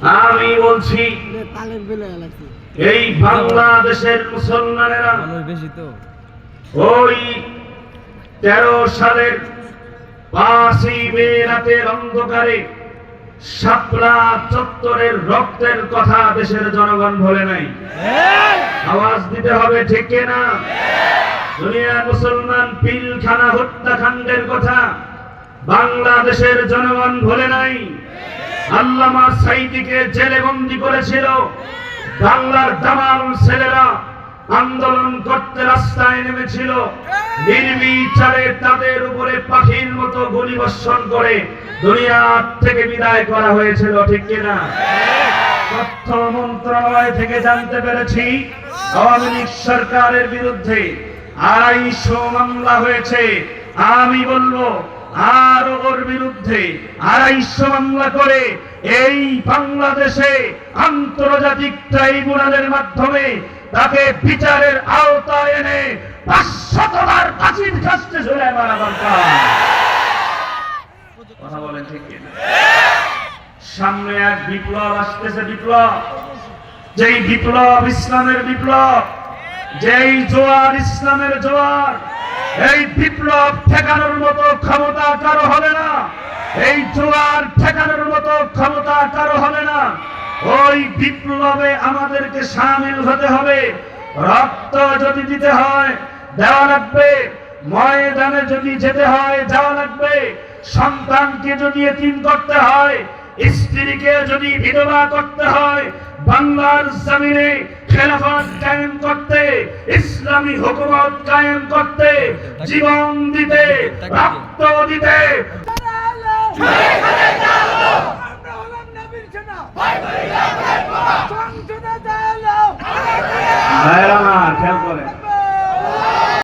আমি বলছি এই বাংলাদেশের মুসলমানেরা ওই 13 সালের 5ই মে রাতের অন্ধকারে শাপলা চত্বরের রক্তের কথা দেশের জনগণ ভোলে নাই। আওয়াজ দিতে হবে, ঠিক কিনা? দুনিয়ার মুসলমান পিলখানা হত্যাকাণ্ডের কথা বাংলাদেশের জনগণ ভোলে নাই। আল্লামা সাঈদীকে জেলে বন্দী করেছিল। বাংলার দামাল ছেলেরা আন্দোলন করতে রাস্তায় নেমেছিল। নির্বিচারে তাদের উপরে পাখির মতো গুলি বর্ষণ করে দুনিয়া থেকে বিদায় করা হয়েছিল, ঠিক কিনা? তথ্য মন্ত্রণালয় থেকে জানতে পেরেছি আওয়ামী লীগ সরকারের বিরুদ্ধে 250 মামলা হয়েছে। আমি বলবো আর ওর বিরুদ্ধে 250 মামলা করে এই বাংলাদেশে আন্তর্জাতিক ট্রাইব্যুনালের মাধ্যমে তাকে বিচারের আওতায় এনে 500 বার ফাঁসির কাস্টে ঝুলায় মারা দরকার। কথা বলেন, ঠিক কিনা? সামনে এক বিপ্লব আসতেছে, বিপ্লব, যেই বিপ্লব ইসলামের বিপ্লব, যেই জোয়ার ইসলামের জোয়ার। এই বিপ্লব ঠেকানোর মতো ক্ষমতা কারো হবে না। এই জোয়ার ঠেকানোর মতো ক্ষমতা কারো হবে না। ওই বিপ্লবে আমাদেরকে শামিল হতে হবে। রক্ত যদি দিতে হয় দেওয়া লাগবে, ময়দানে যদি যেতে হয় যাওয়া লাগবে, সন্তানকে যদি এতিম করতে হয়, স্ত্রীকে যদি বিধবা করতে হয়, বাংলার জমিনে খেলাফত কায়েম করতে, ইসলামী হুকুমত কায়েম করতে, জীবন দিতে, রক্ত দিতে আমরা